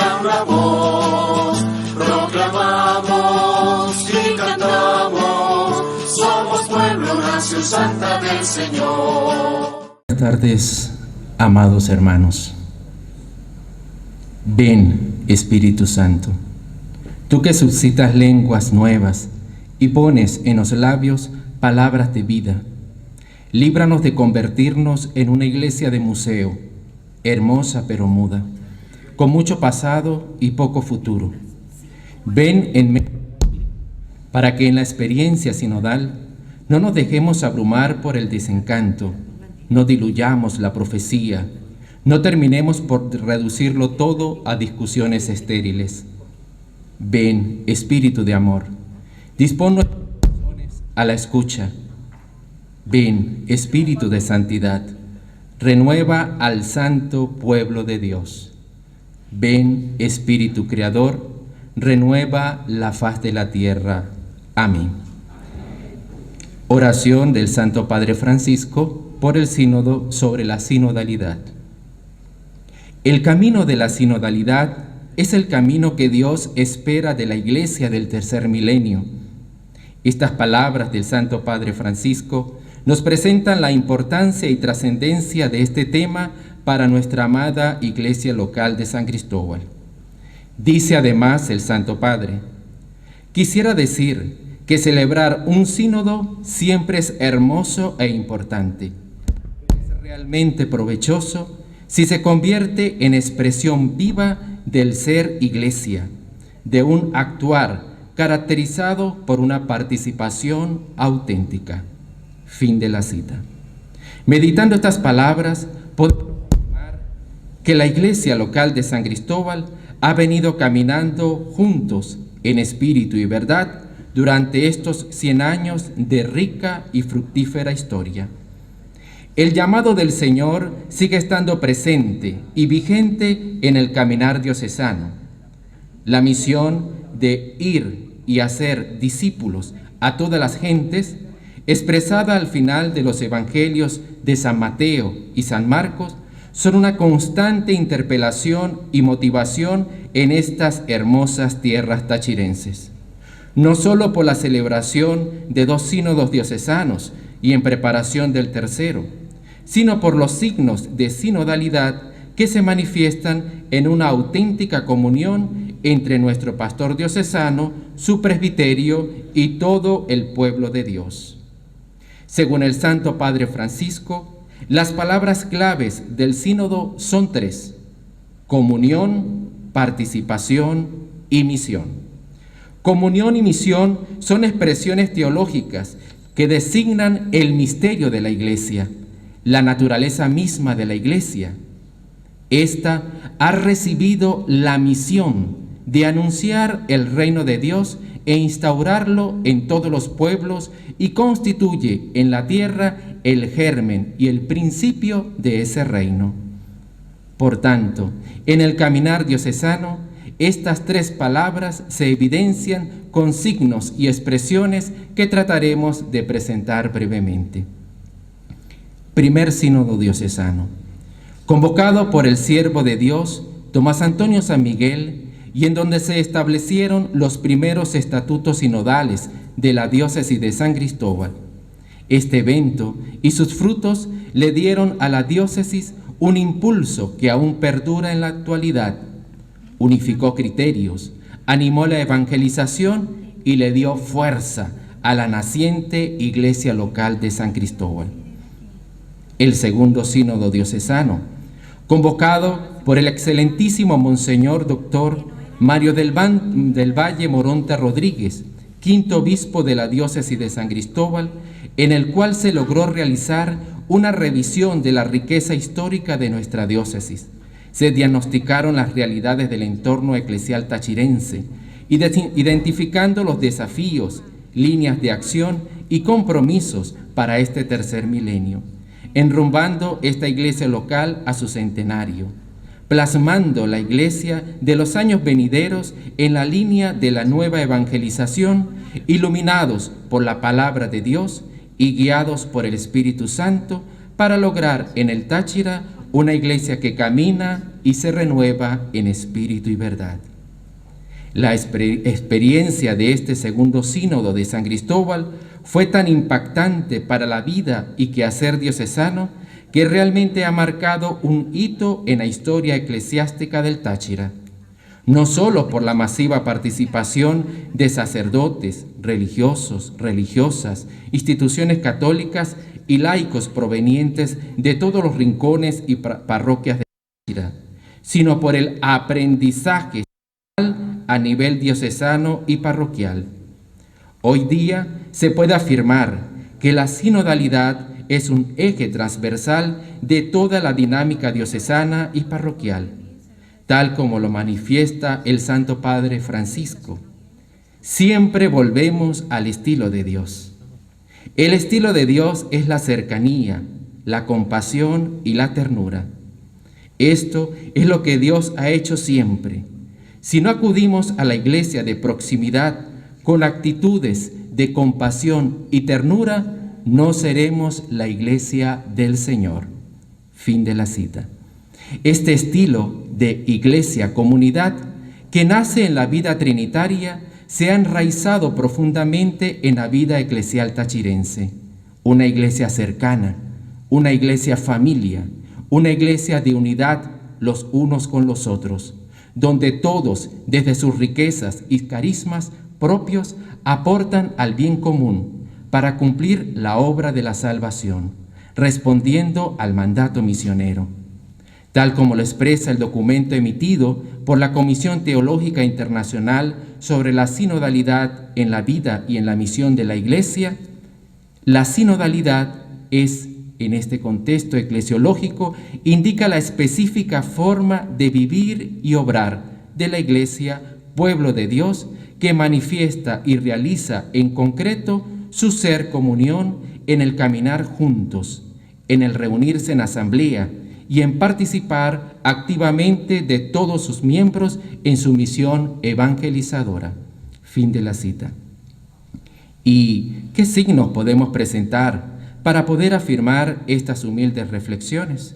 a una voz, proclamamos y cantamos, somos pueblo, nación santa del Señor. Buenas tardes, amados hermanos. Ven, Espíritu Santo, tú que suscitas lenguas nuevas y pones en los labios palabras de vida. Líbranos de convertirnos en una iglesia de museo, hermosa pero muda, con mucho pasado y poco futuro. Ven en medio para que en la experiencia sinodal no nos dejemos abrumar por el desencanto, no diluyamos la profecía, no terminemos por reducirlo todo a discusiones estériles. Ven, Espíritu de amor, dispón nuestros corazones a la escucha. Ven, Espíritu de santidad, renueva al santo pueblo de Dios. Ven, Espíritu creador, renueva la faz de la tierra. Amén. Oración del Santo Padre Francisco por el Sínodo sobre la sinodalidad. El camino de la sinodalidad es el camino que Dios espera de la Iglesia del tercer milenio. Estas palabras del Santo Padre Francisco nos presentan la importancia y trascendencia de este tema para nuestra amada Iglesia local de San Cristóbal. Dice además el Santo Padre: quisiera decir que celebrar un sínodo siempre es hermoso e importante. Es realmente provechoso si se convierte en expresión viva del ser Iglesia, de un actuar caracterizado por una participación auténtica. Fin de la cita. Meditando estas palabras, podemos afirmar que la Iglesia local de San Cristóbal ha venido caminando juntos en espíritu y verdad durante estos 100 años de rica y fructífera historia. El llamado del Señor sigue estando presente y vigente en el caminar diocesano. La misión de ir y hacer discípulos a todas las gentes, expresada al final de los evangelios de San Mateo y San Marcos, son una constante interpelación y motivación en estas hermosas tierras tachirenses. No solo por la celebración de 2 sínodos diocesanos y en preparación del tercero, sino por los signos de sinodalidad que se manifiestan en una auténtica comunión entre nuestro pastor diocesano, su presbiterio y todo el pueblo de Dios. Según el Santo Padre Francisco, las palabras claves del sínodo son 3: comunión, participación y misión. Comunión y misión son expresiones teológicas que designan el misterio de la Iglesia, la naturaleza misma de la Iglesia. Esta ha recibido la misión de anunciar el reino de Dios e instaurarlo en todos los pueblos y constituye en la tierra el germen y el principio de ese reino. Por tanto, en el caminar diocesano, estas 3 palabras se evidencian con signos y expresiones que trataremos de presentar brevemente. Primer Sínodo Diocesano, convocado por el siervo de Dios, Tomás Antonio San Miguel, y en donde se establecieron los primeros estatutos sinodales de la diócesis de San Cristóbal. Este evento y sus frutos le dieron a la diócesis un impulso que aún perdura en la actualidad. Unificó criterios, animó la evangelización y le dio fuerza a la naciente Iglesia local de San Cristóbal. El segundo sínodo diocesano, convocado por el excelentísimo Monseñor Dr. Mario del Valle Moronta Rodríguez, quinto obispo de la diócesis de San Cristóbal, en el cual se logró realizar una revisión de la riqueza histórica de nuestra diócesis. Se diagnosticaron las realidades del entorno eclesial tachirense, identificando los desafíos, líneas de acción y compromisos para este tercer milenio, enrumbando esta iglesia local a su centenario, plasmando la iglesia de los años venideros en la línea de la nueva evangelización, iluminados por la palabra de Dios y guiados por el Espíritu Santo para lograr en el Táchira una iglesia que camina y se renueva en espíritu y verdad. La experiencia de este segundo sínodo de San Cristóbal fue tan impactante para la vida y quehacer diocesano que realmente ha marcado un hito en la historia eclesiástica del Táchira, no solo por la masiva participación de sacerdotes, religiosos, religiosas, instituciones católicas y laicos provenientes de todos los rincones y parroquias de Táchira, sino por el aprendizaje a nivel diocesano y parroquial. Hoy día se puede afirmar que la sinodalidad es un eje transversal de toda la dinámica diocesana y parroquial, tal como lo manifiesta el Santo Padre Francisco. Siempre volvemos al estilo de Dios. El estilo de Dios es la cercanía, la compasión y la ternura. Esto es lo que Dios ha hecho siempre. Si no acudimos a la iglesia de proximidad con actitudes de compasión y ternura, no seremos la iglesia del Señor. Fin de la cita. Este estilo de iglesia-comunidad que nace en la vida trinitaria se ha enraizado profundamente en la vida eclesial tachirense. Una iglesia cercana, una iglesia familia, una iglesia de unidad los unos con los otros, donde todos, desde sus riquezas y carismas propios, aportan al bien común para cumplir la obra de la salvación, respondiendo al mandato misionero. Tal como lo expresa el documento emitido por la Comisión Teológica Internacional sobre la sinodalidad en la vida y en la misión de la Iglesia, la sinodalidad es, en este contexto eclesiológico, indica la específica forma de vivir y obrar de la Iglesia, pueblo de Dios, que manifiesta y realiza en concreto su ser comunión en el caminar juntos, en el reunirse en asamblea y en participar activamente de todos sus miembros en su misión evangelizadora. Fin de la cita. ¿Y qué signos podemos presentar para poder afirmar estas humildes reflexiones?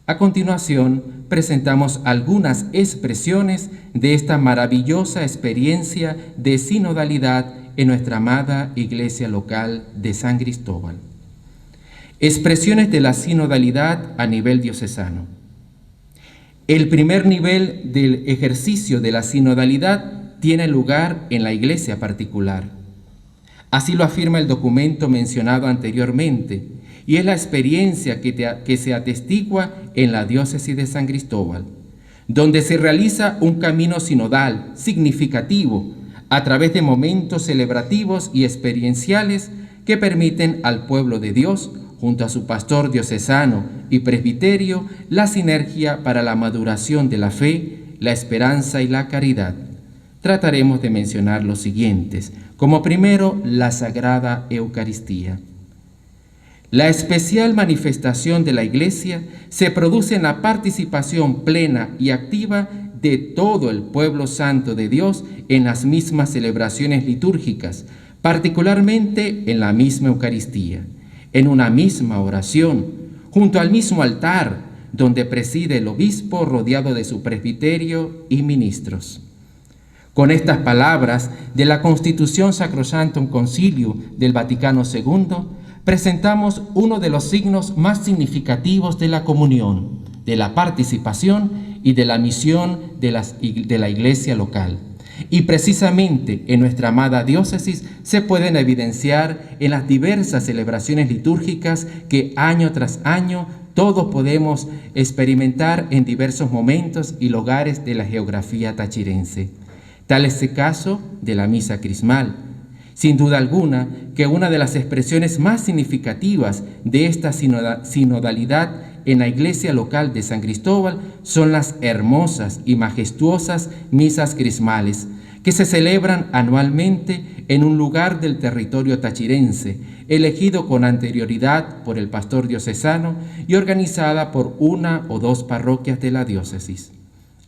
A continuación, presentamos algunas expresiones de esta maravillosa experiencia de sinodalidad en nuestra amada iglesia local de San Cristóbal. Expresiones de la sinodalidad a nivel diocesano. El primer nivel del ejercicio de la sinodalidad tiene lugar en la iglesia particular. Así lo afirma el documento mencionado anteriormente, y es la experiencia que se atestigua en la diócesis de San Cristóbal, donde se realiza un camino sinodal significativo a través de momentos celebrativos y experienciales que permiten al pueblo de Dios, junto a su pastor diocesano y presbiterio, la sinergia para la maduración de la fe, la esperanza y la caridad. Trataremos de mencionar los siguientes. Como primero, la Sagrada Eucaristía. La especial manifestación de la Iglesia se produce en la participación plena y activa de todo el pueblo santo de Dios en las mismas celebraciones litúrgicas, particularmente en la misma Eucaristía, en una misma oración, junto al mismo altar donde preside el obispo rodeado de su presbiterio y ministros. Con estas palabras de la Constitución Sacrosanctum Concilium del Vaticano II, presentamos uno de los signos más significativos de la comunión, de la participación y de la misión de la iglesia local. Y precisamente en nuestra amada diócesis se pueden evidenciar en las diversas celebraciones litúrgicas que año tras año todos podemos experimentar en diversos momentos y lugares de la geografía tachirense. Tal es el caso de la misa crismal. Sin duda alguna que una de las expresiones más significativas de esta sinodalidad en la iglesia local de San Cristóbal son las hermosas y majestuosas misas crismales que se celebran anualmente en un lugar del territorio tachirense, elegido con anterioridad por el pastor diocesano y organizada por una o dos parroquias de la diócesis.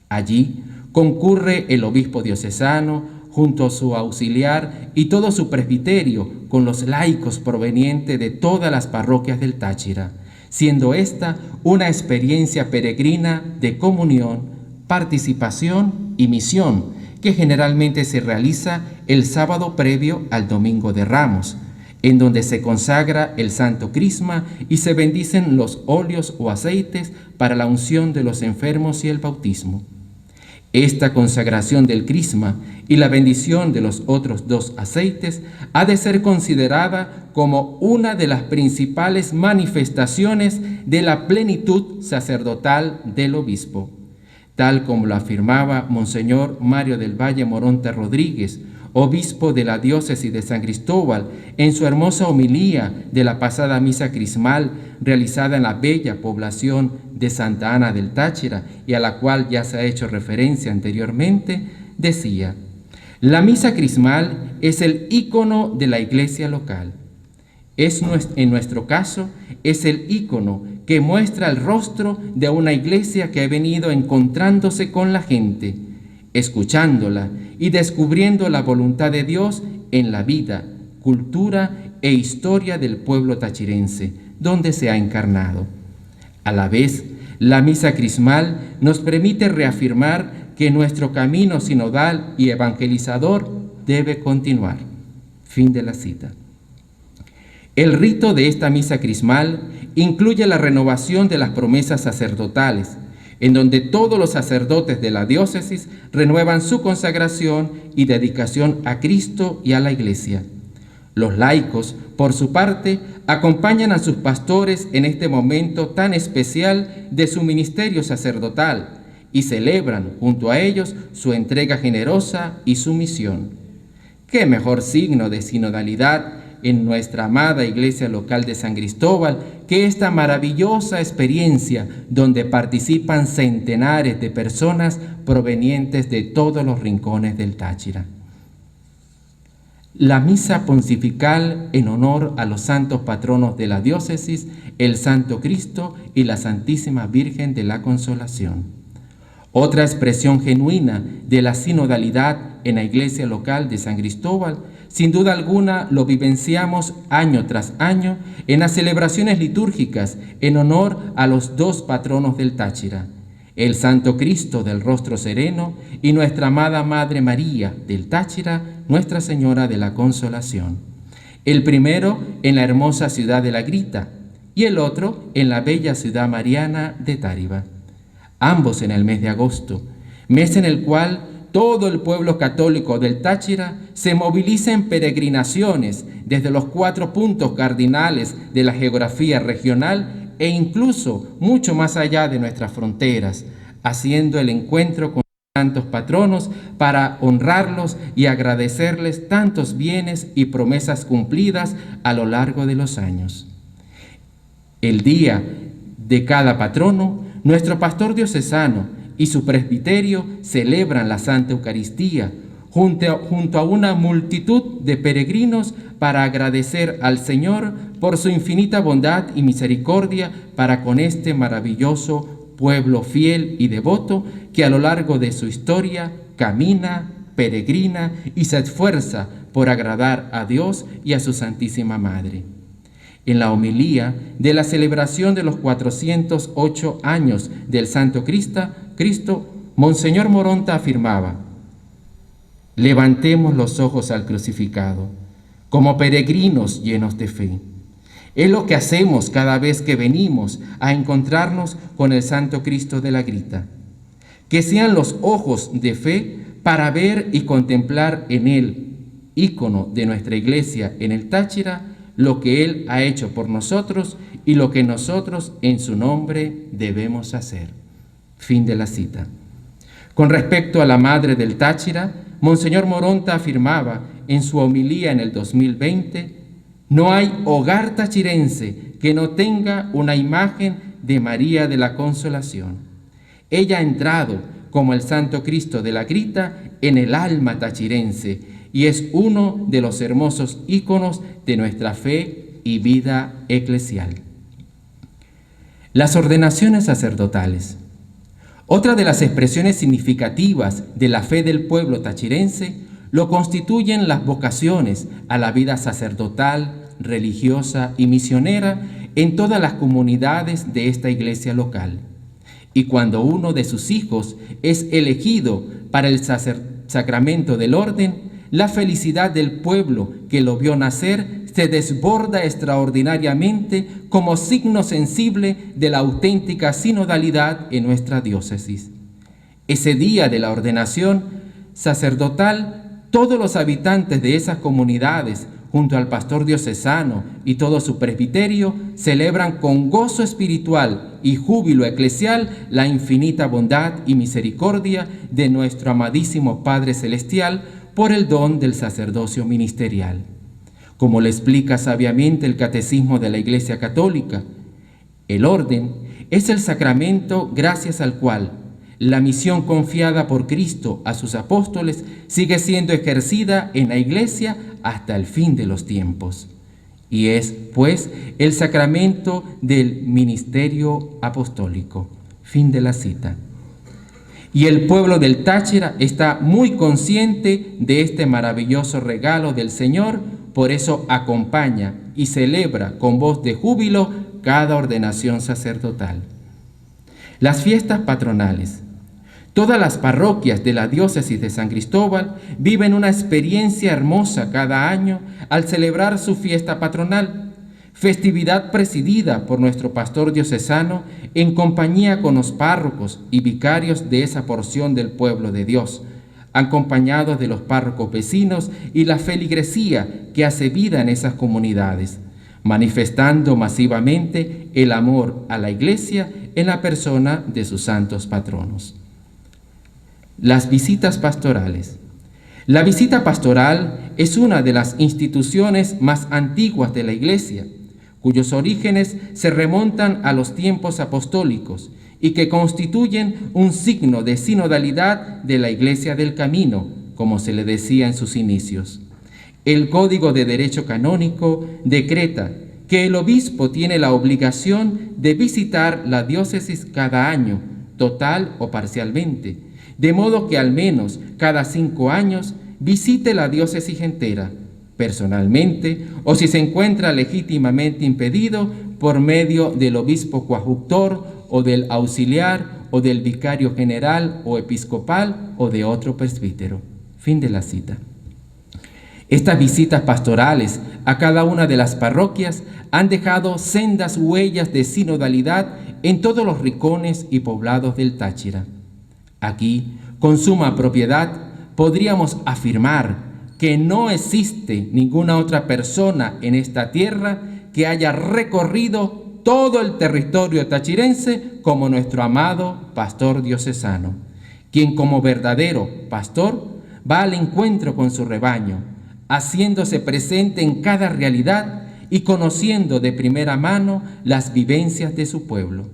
Allí concurre el obispo diocesano, junto a su auxiliar y todo su presbiterio, con los laicos provenientes de todas las parroquias del Táchira, siendo esta una experiencia peregrina de comunión, participación y misión, que generalmente se realiza el sábado previo al Domingo de Ramos, en donde se consagra el Santo Crisma y se bendicen los óleos o aceites para la unción de los enfermos y el bautismo. Esta consagración del Crisma y la bendición de los otros dos aceites ha de ser considerada como una de las principales manifestaciones de la plenitud sacerdotal del obispo, tal como lo afirmaba Monseñor Mario del Valle Moronta Rodríguez, obispo de la diócesis de San Cristóbal, en su hermosa homilía de la pasada misa crismal realizada en la bella población de Santa Ana del Táchira, y a la cual ya se ha hecho referencia anteriormente. Decía: la misa crismal es el ícono de la iglesia local. En nuestro caso, es el ícono que muestra el rostro de una iglesia que ha venido encontrándose con la gente, escuchándola y descubriendo la voluntad de Dios en la vida, cultura e historia del pueblo tachirense, donde se ha encarnado. A la vez, la misa crismal nos permite reafirmar que nuestro camino sinodal y evangelizador debe continuar. Fin de la cita. El rito de esta misa crismal incluye la renovación de las promesas sacerdotales, en donde todos los sacerdotes de la diócesis renuevan su consagración y dedicación a Cristo y a la Iglesia. Los laicos, por su parte, acompañan a sus pastores en este momento tan especial de su ministerio sacerdotal y celebran junto a ellos su entrega generosa y su misión. ¿Qué mejor signo de sinodalidad en nuestra amada iglesia local de San Cristóbal que esta maravillosa experiencia donde participan centenares de personas provenientes de todos los rincones del Táchira? La misa pontifical en honor a los santos patronos de la diócesis, el Santo Cristo y la Santísima Virgen de la Consolación. Otra expresión genuina de la sinodalidad en la iglesia local de San Cristóbal, sin duda alguna lo vivenciamos año tras año en las celebraciones litúrgicas en honor a los dos patronos del Táchira, el Santo Cristo del Rostro Sereno y nuestra amada Madre María del Táchira, Nuestra Señora de la Consolación. El primero en la hermosa ciudad de La Grita y el otro en la bella ciudad mariana de Táriba. Ambos en el mes de agosto, mes en el cual todo el pueblo católico del Táchira se moviliza en peregrinaciones desde los 4 puntos cardinales de la geografía regional e incluso mucho más allá de nuestras fronteras, haciendo el encuentro con santos patronos para honrarlos y agradecerles tantos bienes y promesas cumplidas a lo largo de los años. El día de cada patrono, nuestro pastor diocesano y su presbiterio celebran la Santa Eucaristía junto a una multitud de peregrinos para agradecer al Señor por su infinita bondad y misericordia para con este maravilloso pueblo fiel y devoto que a lo largo de su historia camina, peregrina y se esfuerza por agradar a Dios y a su Santísima Madre. En la homilía de la celebración de los 408 años del Santo Cristo, Monseñor Moronta afirmaba: levantemos los ojos al crucificado, como peregrinos llenos de fe. Es lo que hacemos cada vez que venimos a encontrarnos con el Santo Cristo de la Grita. Que sean los ojos de fe para ver y contemplar en Él, ícono de nuestra iglesia en el Táchira, lo que Él ha hecho por nosotros y lo que nosotros en su nombre debemos hacer. Fin de la cita. Con respecto a la Madre del Táchira, Monseñor Moronta afirmaba en su homilía en el 2020: no hay hogar tachirense que no tenga una imagen de María de la Consolación. Ella ha entrado, como el Santo Cristo de la Grita, en el alma tachirense y es uno de los hermosos íconos de nuestra fe y vida eclesial. Las ordenaciones sacerdotales. Otra de las expresiones significativas de la fe del pueblo tachirense lo constituyen las vocaciones a la vida sacerdotal, religiosa y misionera en todas las comunidades de esta iglesia local. Y cuando uno de sus hijos es elegido para el sacramento del orden, la felicidad del pueblo que lo vio nacer se desborda extraordinariamente como signo sensible de la auténtica sinodalidad en nuestra diócesis. Ese día de la ordenación sacerdotal, todos los habitantes de esas comunidades, junto al pastor diocesano y todo su presbiterio, celebran con gozo espiritual y júbilo eclesial la infinita bondad y misericordia de nuestro amadísimo Padre Celestial por el don del sacerdocio ministerial. Como le explica sabiamente el Catecismo de la Iglesia Católica, el orden es el sacramento gracias al cual la misión confiada por Cristo a sus apóstoles sigue siendo ejercida en la Iglesia hasta el fin de los tiempos. Y es, pues, el sacramento del ministerio apostólico. Fin de la cita. Y el pueblo del Táchira está muy consciente de este maravilloso regalo del Señor, por eso acompaña y celebra con voz de júbilo cada ordenación sacerdotal. Las fiestas patronales. Todas las parroquias de la diócesis de San Cristóbal viven una experiencia hermosa cada año al celebrar su fiesta patronal, festividad presidida por nuestro pastor diocesano en compañía con los párrocos y vicarios de esa porción del pueblo de Dios, acompañados de los párrocos vecinos y la feligresía que hace vida en esas comunidades, manifestando masivamente el amor a la Iglesia en la persona de sus santos patronos. Las visitas pastorales. La visita pastoral es una de las instituciones más antiguas de la Iglesia, cuyos orígenes se remontan a los tiempos apostólicos y que constituyen un signo de sinodalidad de la Iglesia del Camino, como se le decía en sus inicios. El Código de Derecho Canónico decreta que el obispo tiene la obligación de visitar la diócesis cada año, total o parcialmente, de modo que al menos cada 5 años visite la diócesis entera, personalmente, o si se encuentra legítimamente impedido, por medio del obispo coadjutor o del auxiliar o del vicario general o episcopal o de otro presbítero. Fin de la cita. Estas visitas pastorales a cada una de las parroquias han dejado sendas huellas de sinodalidad en todos los rincones y poblados del Táchira. Aquí, con suma propiedad, podríamos afirmar que no existe ninguna otra persona en esta tierra que haya recorrido todo el territorio tachirense como nuestro amado pastor diocesano, quien como verdadero pastor va al encuentro con su rebaño, haciéndose presente en cada realidad y conociendo de primera mano las vivencias de su pueblo.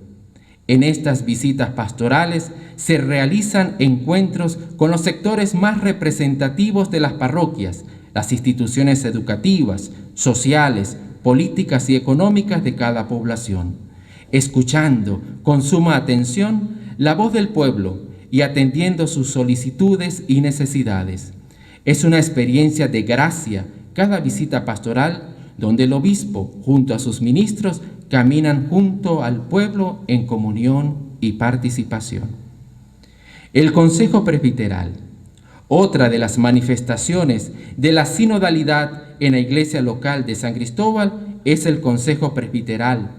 En estas visitas pastorales se realizan encuentros con los sectores más representativos de las parroquias, las instituciones educativas, sociales, políticas y económicas de cada población, escuchando con suma atención la voz del pueblo y atendiendo sus solicitudes y necesidades. Es una experiencia de gracia cada visita pastoral donde el obispo, junto a sus ministros, caminan junto al pueblo en comunión y participación. El Consejo Presbiteral, otra de las manifestaciones de la sinodalidad en la iglesia local de San Cristóbal, es el Consejo Presbiteral,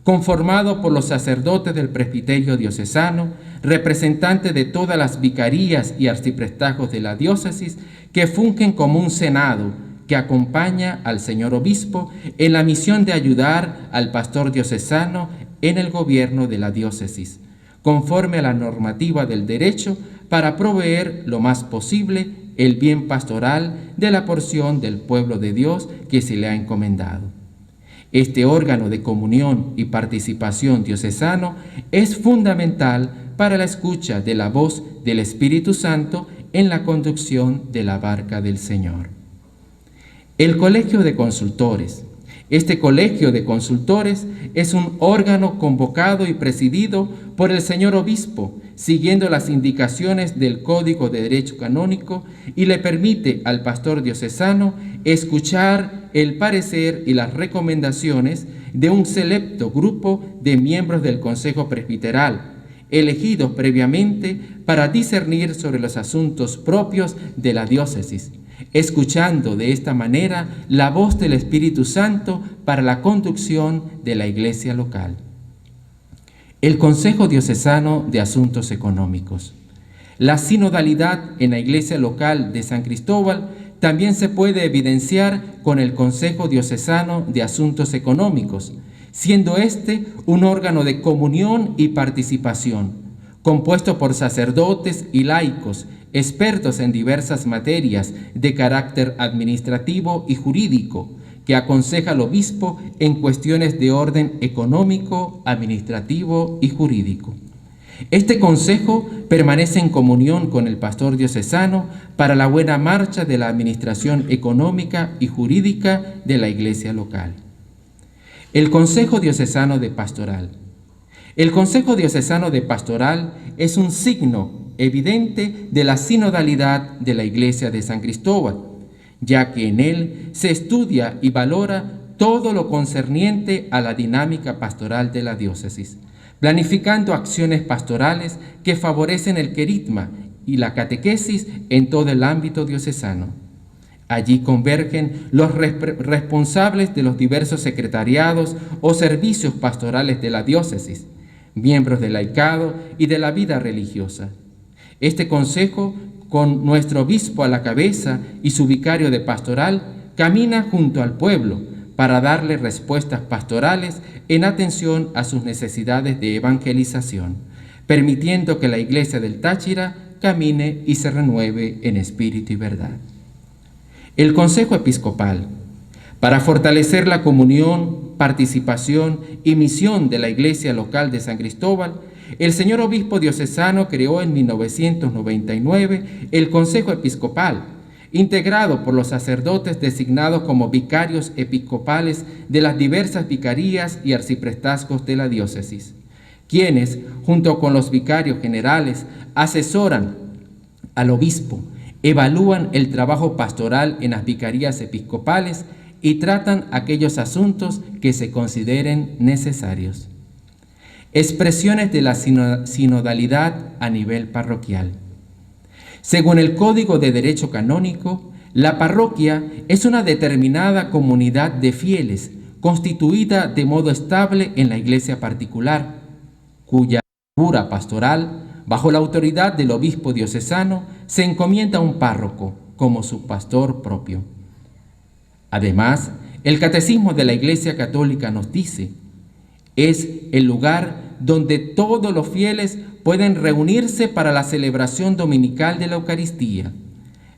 conformado por los sacerdotes del presbiterio diocesano, representantes de todas las vicarías y arciprestazgos de la diócesis, que fungen como un senado que acompaña al señor obispo en la misión de ayudar al pastor diocesano en el gobierno de la diócesis, conforme a la normativa del derecho, para proveer lo más posible el bien pastoral de la porción del pueblo de Dios que se le ha encomendado. Este órgano de comunión y participación diocesano es fundamental para la escucha de la voz del Espíritu Santo en la conducción de la barca del Señor. El Colegio de Consultores. Este Colegio de Consultores es un órgano convocado y presidido por el señor obispo, siguiendo las indicaciones del Código de Derecho Canónico, y le permite al pastor diocesano escuchar el parecer y las recomendaciones de un selecto grupo de miembros del Consejo Presbiteral, elegidos previamente para discernir sobre los asuntos propios de la diócesis, escuchando de esta manera la voz del Espíritu Santo para la conducción de la Iglesia local. El Consejo Diocesano de Asuntos Económicos. La sinodalidad en la Iglesia local de San Cristóbal también se puede evidenciar con el Consejo Diocesano de Asuntos Económicos, siendo este un órgano de comunión y participación, compuesto por sacerdotes y laicos, expertos en diversas materias de carácter administrativo y jurídico, que aconseja al obispo en cuestiones de orden económico, administrativo y jurídico. Este consejo permanece en comunión con el pastor diocesano para la buena marcha de la administración económica y jurídica de la iglesia local. El Consejo Diocesano de Pastoral. El Consejo Diocesano de Pastoral es un signo evidente de la sinodalidad de la Iglesia de San Cristóbal, ya que en él se estudia y valora todo lo concerniente a la dinámica pastoral de la diócesis, planificando acciones pastorales que favorecen el querigma y la catequesis en todo el ámbito diocesano. Allí convergen los responsables de los diversos secretariados o servicios pastorales de la diócesis, miembros del laicado y de la vida religiosa. Este consejo, con nuestro obispo a la cabeza y su vicario de pastoral, camina junto al pueblo para darle respuestas pastorales en atención a sus necesidades de evangelización, permitiendo que la Iglesia del Táchira camine y se renueve en espíritu y verdad. El Consejo Episcopal, para fortalecer la comunión, participación y misión de la Iglesia local de San Cristóbal, el señor obispo diocesano creó en 1999 el Consejo Episcopal, integrado por los sacerdotes designados como vicarios episcopales de las diversas vicarías y arciprestazgos de la diócesis, quienes, junto con los vicarios generales, asesoran al obispo, evalúan el trabajo pastoral en las vicarías episcopales y tratan aquellos asuntos que se consideren necesarios. Expresiones de la sinodalidad a nivel parroquial. Según el Código de Derecho Canónico, la parroquia es una determinada comunidad de fieles constituida de modo estable en la iglesia particular, cuya figura pastoral, bajo la autoridad del obispo diocesano, se encomienda a un párroco como su pastor propio. Además, el Catecismo de la Iglesia Católica nos dice: es el lugar donde todos los fieles pueden reunirse para la celebración dominical de la Eucaristía.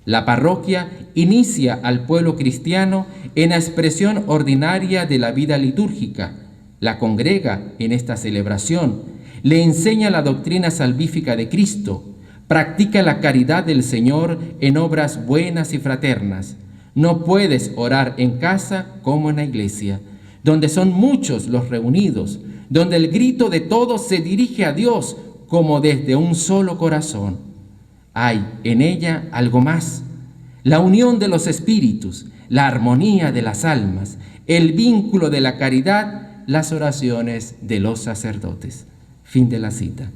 La parroquia inicia al pueblo cristiano en la expresión ordinaria de la vida litúrgica, la congrega en esta celebración, le enseña la doctrina salvífica de Cristo, practica la caridad del Señor en obras buenas y fraternas. No puedes orar en casa como en la iglesia, donde son muchos los reunidos, donde el grito de todos se dirige a Dios como desde un solo corazón. Hay en ella algo más: la unión de los espíritus, la armonía de las almas, el vínculo de la caridad, las oraciones de los sacerdotes. Fin de la cita.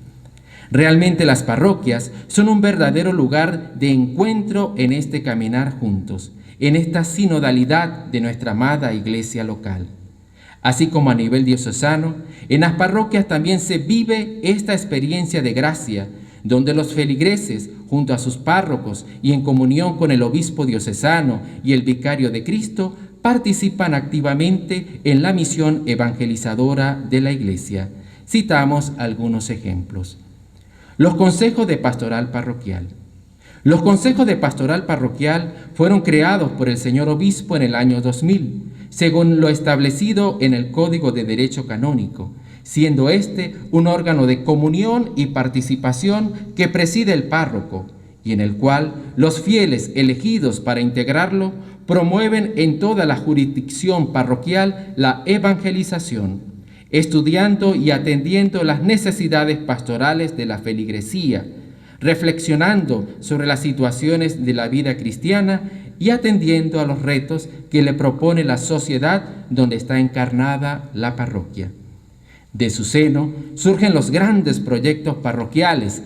Realmente las parroquias son un verdadero lugar de encuentro en este caminar juntos, en esta sinodalidad de nuestra amada iglesia local. Así como a nivel diocesano, en las parroquias también se vive esta experiencia de gracia, donde los feligreses, junto a sus párrocos y en comunión con el obispo diocesano y el vicario de Cristo, participan activamente en la misión evangelizadora de la iglesia. Citamos algunos ejemplos. Los consejos de pastoral parroquial. Los consejos de pastoral parroquial fueron creados por el señor obispo en el año 2000, según lo establecido en el Código de Derecho Canónico, siendo este un órgano de comunión y participación que preside el párroco, y en el cual los fieles elegidos para integrarlo promueven en toda la jurisdicción parroquial la evangelización, estudiando y atendiendo las necesidades pastorales de la feligresía, reflexionando sobre las situaciones de la vida cristiana y atendiendo a los retos que le propone la sociedad donde está encarnada la parroquia. De su seno surgen los grandes proyectos parroquiales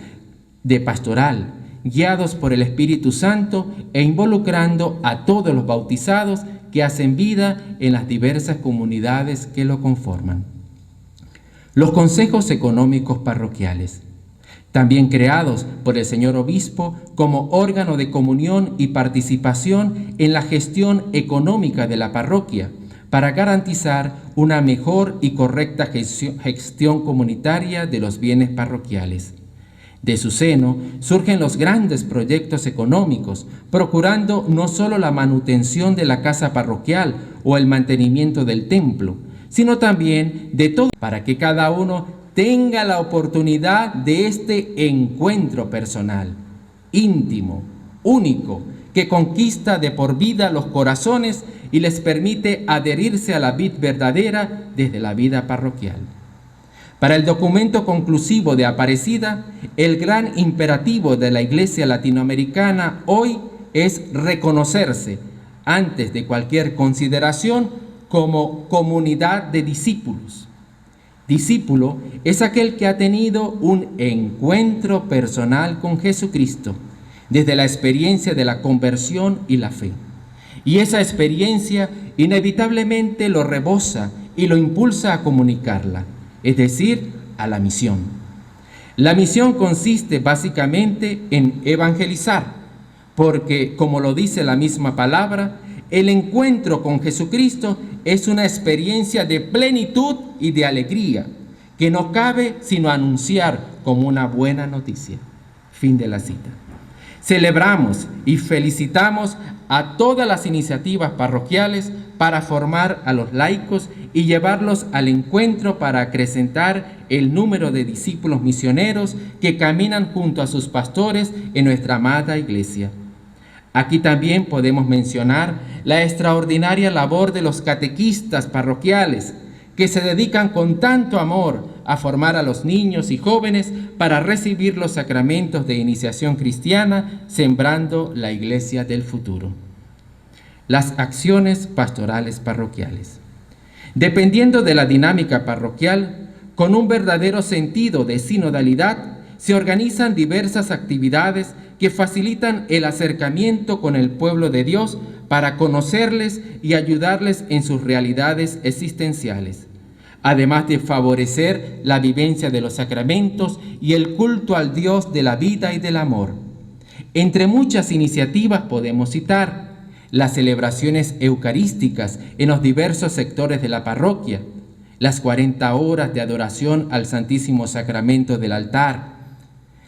de pastoral, guiados por el Espíritu Santo e involucrando a todos los bautizados que hacen vida en las diversas comunidades que lo conforman. Los consejos económicos parroquiales, también creados por el señor obispo como órgano de comunión y participación en la gestión económica de la parroquia, para garantizar una mejor y correcta gestión comunitaria de los bienes parroquiales. De su seno surgen los grandes proyectos económicos, procurando no solo la manutención de la casa parroquial o el mantenimiento del templo, sino también de todo, para que cada uno tenga la oportunidad de este encuentro personal, íntimo, único, que conquista de por vida los corazones y les permite adherirse a la vid verdadera desde la vida parroquial. Para el documento conclusivo de Aparecida, el gran imperativo de la Iglesia latinoamericana hoy es reconocerse, antes de cualquier consideración, como comunidad de discípulos. Discípulo es aquel que ha tenido un encuentro personal con Jesucristo, desde la experiencia de la conversión y la fe. Y esa experiencia inevitablemente lo rebosa y lo impulsa a comunicarla, es decir, a la misión. La misión consiste básicamente en evangelizar, porque, como lo dice la misma palabra, el encuentro con Jesucristo es una experiencia de plenitud y de alegría, que no cabe sino anunciar como una buena noticia. Fin de la cita. Celebramos y felicitamos a todas las iniciativas parroquiales para formar a los laicos y llevarlos al encuentro para acrecentar el número de discípulos misioneros que caminan junto a sus pastores en nuestra amada Iglesia. Aquí también podemos mencionar la extraordinaria labor de los catequistas parroquiales, que se dedican con tanto amor a formar a los niños y jóvenes para recibir los sacramentos de iniciación cristiana, sembrando la Iglesia del futuro. Las acciones pastorales parroquiales. Dependiendo de la dinámica parroquial, con un verdadero sentido de sinodalidad, se organizan diversas actividades que facilitan el acercamiento con el pueblo de Dios para conocerles y ayudarles en sus realidades existenciales, además de favorecer la vivencia de los sacramentos y el culto al Dios de la vida y del amor. Entre muchas iniciativas podemos citar las celebraciones eucarísticas en los diversos sectores de la parroquia, las 40 horas de adoración al Santísimo Sacramento del altar,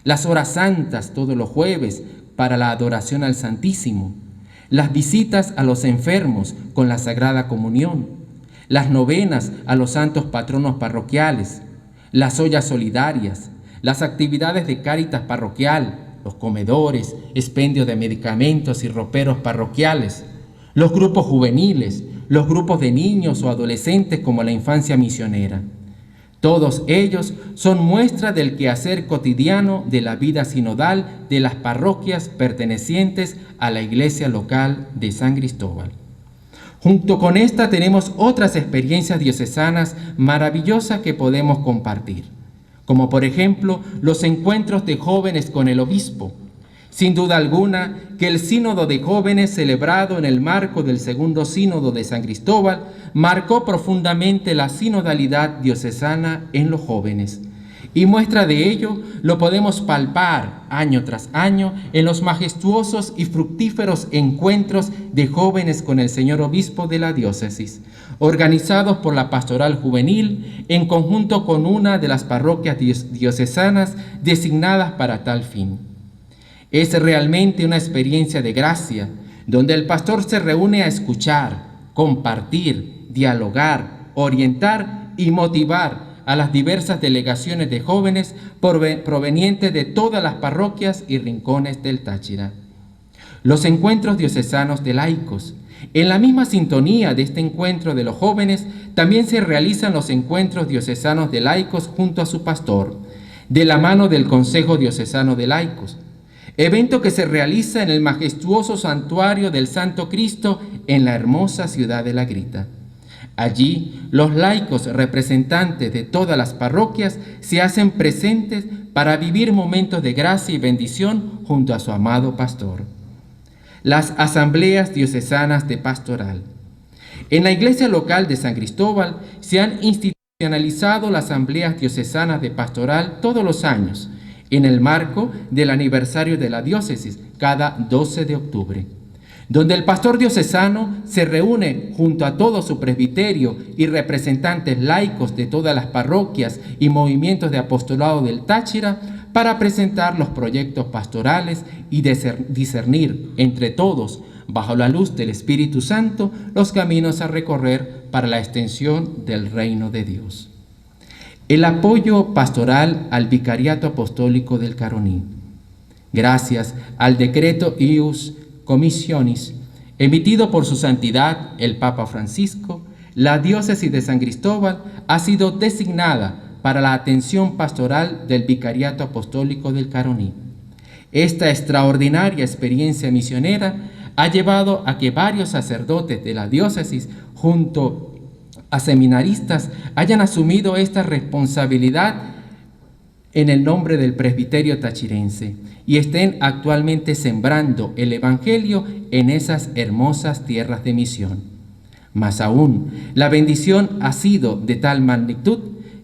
las horas santas todos los jueves para la adoración al Santísimo, las visitas a los enfermos con la Sagrada Comunión, las novenas a los santos patronos parroquiales, las ollas solidarias, las actividades de Cáritas parroquial, los comedores, expendio de medicamentos y roperos parroquiales, los grupos juveniles, los grupos de niños o adolescentes como la infancia misionera. Todos ellos son muestra del quehacer cotidiano de la vida sinodal de las parroquias pertenecientes a la iglesia local de San Cristóbal. Junto con esta tenemos otras experiencias diocesanas maravillosas que podemos compartir, como por ejemplo los encuentros de jóvenes con el obispo. Sin duda alguna que el sínodo de jóvenes celebrado en el marco del segundo sínodo de San Cristóbal marcó profundamente la sinodalidad diocesana en los jóvenes. Y muestra de ello lo podemos palpar año tras año en los majestuosos y fructíferos encuentros de jóvenes con el señor obispo de la diócesis, organizados por la Pastoral Juvenil en conjunto con una de las parroquias diocesanas designadas para tal fin. Es realmente una experiencia de gracia, donde el pastor se reúne a escuchar, compartir, dialogar, orientar y motivar a las diversas delegaciones de jóvenes provenientes de todas las parroquias y rincones del Táchira. Los encuentros diocesanos de laicos. En la misma sintonía de este encuentro de los jóvenes, también se realizan los encuentros diocesanos de laicos junto a su pastor, de la mano del Consejo Diocesano de Laicos. evento que se realiza en el majestuoso santuario del Santo Cristo en la hermosa ciudad de La Grita. Allí, los laicos representantes de todas las parroquias se hacen presentes para vivir momentos de gracia y bendición junto a su amado pastor. Las asambleas diocesanas de pastoral. En la iglesia local de San Cristóbal se han institucionalizado las asambleas diocesanas de pastoral todos los años, en el marco del aniversario de la diócesis, cada 12 de octubre. Donde el pastor diocesano se reúne junto a todo su presbiterio y representantes laicos de todas las parroquias y movimientos de apostolado del Táchira para presentar los proyectos pastorales y discernir entre todos, bajo la luz del Espíritu Santo, los caminos a recorrer para la extensión del reino de Dios. El apoyo pastoral al Vicariato Apostólico del Caroní. Gracias al decreto Ius Commissionis, emitido por su santidad el Papa Francisco, la diócesis de San Cristóbal ha sido designada para la atención pastoral del Vicariato Apostólico del Caroní. Esta extraordinaria experiencia misionera ha llevado a que varios sacerdotes de la diócesis, junto a seminaristas, hayan asumido esta responsabilidad en el nombre del presbiterio tachirense y estén actualmente sembrando el Evangelio en esas hermosas tierras de misión. Más aún, la bendición ha sido de tal magnitud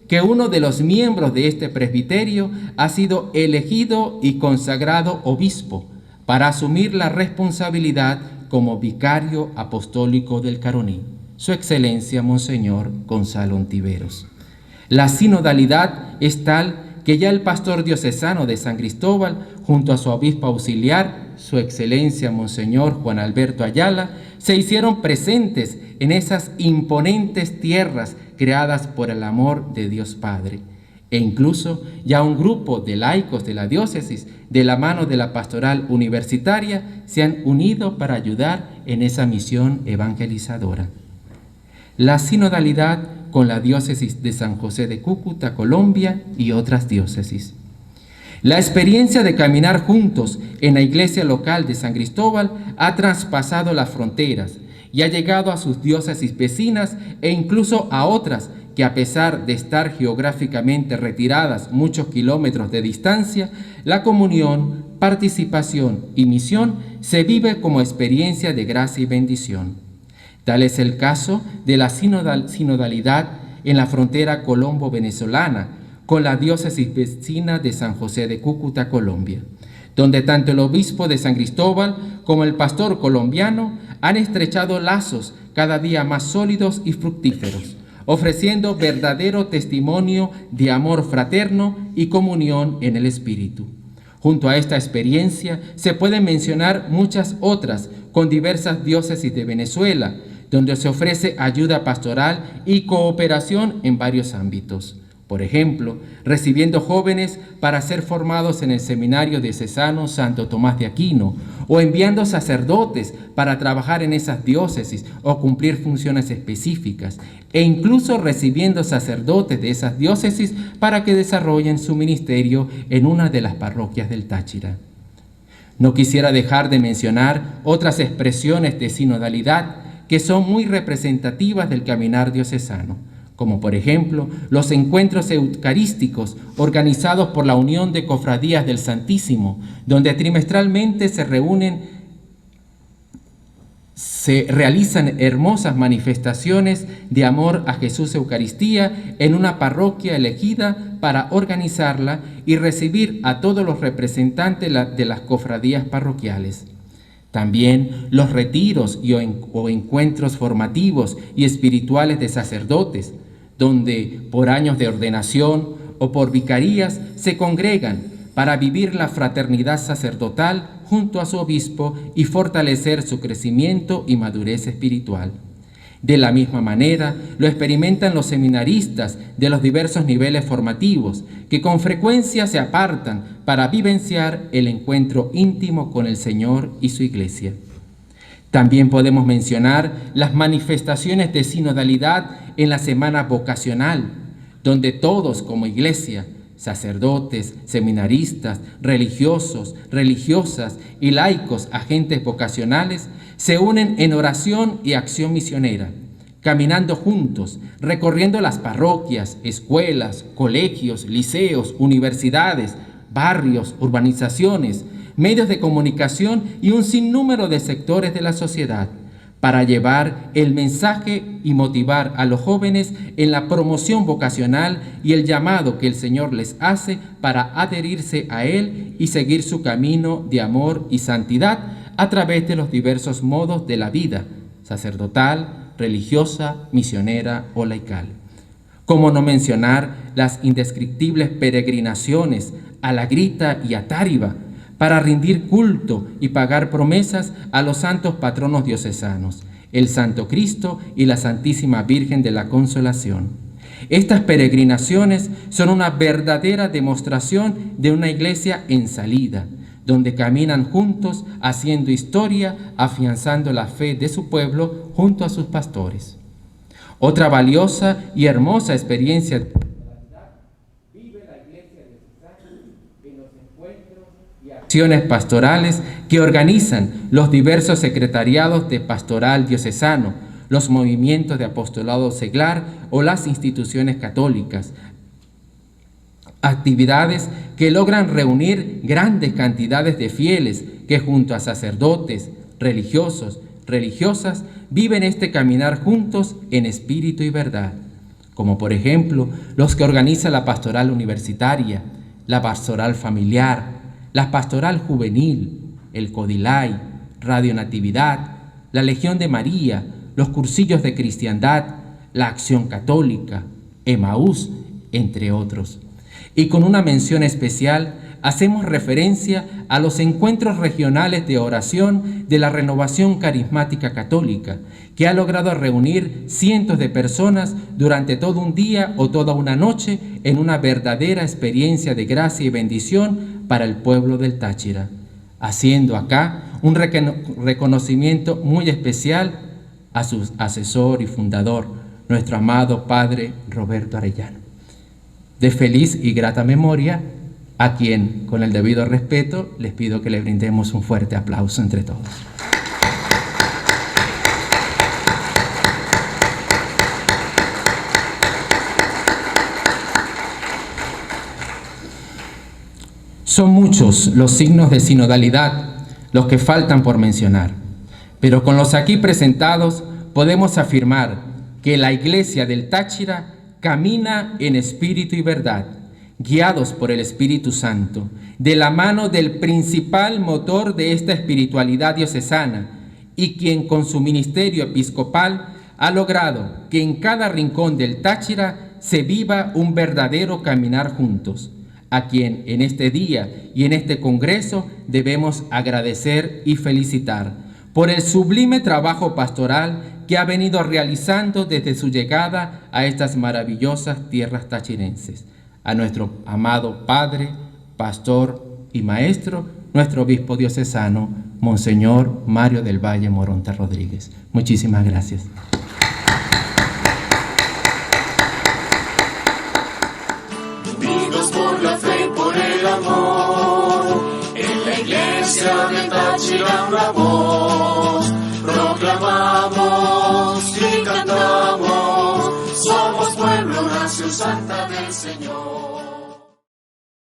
que uno de los miembros de este presbiterio ha sido elegido y consagrado obispo para asumir la responsabilidad como vicario apostólico del Caroní, Su Excelencia Monseñor Gonzalo Ontiveros. La sinodalidad es tal que ya el pastor diocesano de San Cristóbal, junto a su obispo auxiliar, Su Excelencia Monseñor Juan Alberto Ayala, se hicieron presentes en esas imponentes tierras creadas por el amor de Dios Padre. E incluso ya un grupo de laicos de la diócesis, de la mano de la pastoral universitaria, se han unido para ayudar en esa misión evangelizadora. La sinodalidad con la diócesis de San José de Cúcuta, Colombia, y otras diócesis. La experiencia de caminar juntos en la iglesia local de San Cristóbal ha traspasado las fronteras y ha llegado a sus diócesis vecinas e incluso a otras que, a pesar de estar geográficamente retiradas muchos kilómetros de distancia, la comunión, participación y misión se vive como experiencia de gracia y bendición. Tal es el caso de la sinodalidad en la frontera colombo-venezolana con la diócesis vecina de San José de Cúcuta, Colombia, donde tanto el obispo de San Cristóbal como el pastor colombiano han estrechado lazos cada día más sólidos y fructíferos, ofreciendo verdadero testimonio de amor fraterno y comunión en el Espíritu. Junto a esta experiencia se pueden mencionar muchas otras con diversas diócesis de Venezuela, donde se ofrece ayuda pastoral y cooperación en varios ámbitos. Por ejemplo, recibiendo jóvenes para ser formados en el Seminario Diocesano Santo Tomás de Aquino, o enviando sacerdotes para trabajar en esas diócesis o cumplir funciones específicas, e incluso recibiendo sacerdotes de esas diócesis para que desarrollen su ministerio en una de las parroquias del Táchira. No quisiera dejar de mencionar otras expresiones de sinodalidad que son muy representativas del caminar diocesano, como por ejemplo los encuentros eucarísticos organizados por la Unión de Cofradías del Santísimo, donde trimestralmente se realizan hermosas manifestaciones de amor a Jesús Eucaristía en una parroquia elegida para organizarla y recibir a todos los representantes de las cofradías parroquiales. También los retiros o encuentros formativos y espirituales de sacerdotes, donde por años de ordenación o por vicarías se congregan para vivir la fraternidad sacerdotal junto a su obispo y fortalecer su crecimiento y madurez espiritual. De la misma manera, lo experimentan los seminaristas de los diversos niveles formativos, que con frecuencia se apartan para vivenciar el encuentro íntimo con el Señor y su Iglesia. También podemos mencionar las manifestaciones de sinodalidad en la semana vocacional, donde todos como Iglesia sacerdotes, seminaristas, religiosos, religiosas y laicos, agentes vocacionales, se unen en oración y acción misionera, caminando juntos, recorriendo las parroquias, escuelas, colegios, liceos, universidades, barrios, urbanizaciones, medios de comunicación y un sinnúmero de sectores de la sociedad, para llevar el mensaje y motivar a los jóvenes en la promoción vocacional y el llamado que el Señor les hace para adherirse a Él y seguir su camino de amor y santidad a través de los diversos modos de la vida, sacerdotal, religiosa, misionera o laical. ¿Cómo no mencionar las indescriptibles peregrinaciones a La Grita y a Táriba, para rendir culto y pagar promesas a los santos patronos diocesanos, el Santo Cristo y la Santísima Virgen de la Consolación? Estas peregrinaciones son una verdadera demostración de una iglesia en salida, donde caminan juntos haciendo historia, afianzando la fe de su pueblo junto a sus pastores. Otra valiosa y hermosa experiencia acciones pastorales que organizan los diversos secretariados de pastoral diocesano, los movimientos de apostolado seglar o las instituciones católicas. Actividades que logran reunir grandes cantidades de fieles que junto a sacerdotes, religiosos, religiosas, viven este caminar juntos en espíritu y verdad, como por ejemplo los que organiza la pastoral universitaria, la pastoral familiar, la pastoral juvenil, el Codilay, Radio Natividad, la Legión de María, los cursillos de cristiandad, la Acción Católica, Emaús, entre otros. Y con una mención especial hacemos referencia a los encuentros regionales de oración de la Renovación Carismática Católica, que ha logrado reunir cientos de personas durante todo un día o toda una noche en una verdadera experiencia de gracia y bendición para el pueblo del Táchira, haciendo acá un reconocimiento muy especial a su asesor y fundador, nuestro amado Padre Roberto Arellano. De feliz y grata memoria, a quien, con el debido respeto, les pido que le brindemos un fuerte aplauso entre todos. Son muchos los signos de sinodalidad los que faltan por mencionar, pero con los aquí presentados podemos afirmar que la Iglesia del Táchira camina en espíritu y verdad, guiados por el Espíritu Santo, de la mano del principal motor de esta espiritualidad diocesana y quien con su ministerio episcopal ha logrado que en cada rincón del Táchira se viva un verdadero caminar juntos, a quien en este día y en este congreso debemos agradecer y felicitar por el sublime trabajo pastoral que ha venido realizando desde su llegada a estas maravillosas tierras tachirenses. A nuestro amado Padre, Pastor y Maestro, nuestro Obispo Diocesano, Monseñor Mario del Valle Moronta Rodríguez. Muchísimas gracias. Unidos por la fe y por el amor, en la iglesia de Táchira una voz, proclamamos y cantamos, somos pueblo, nación santa del Señor.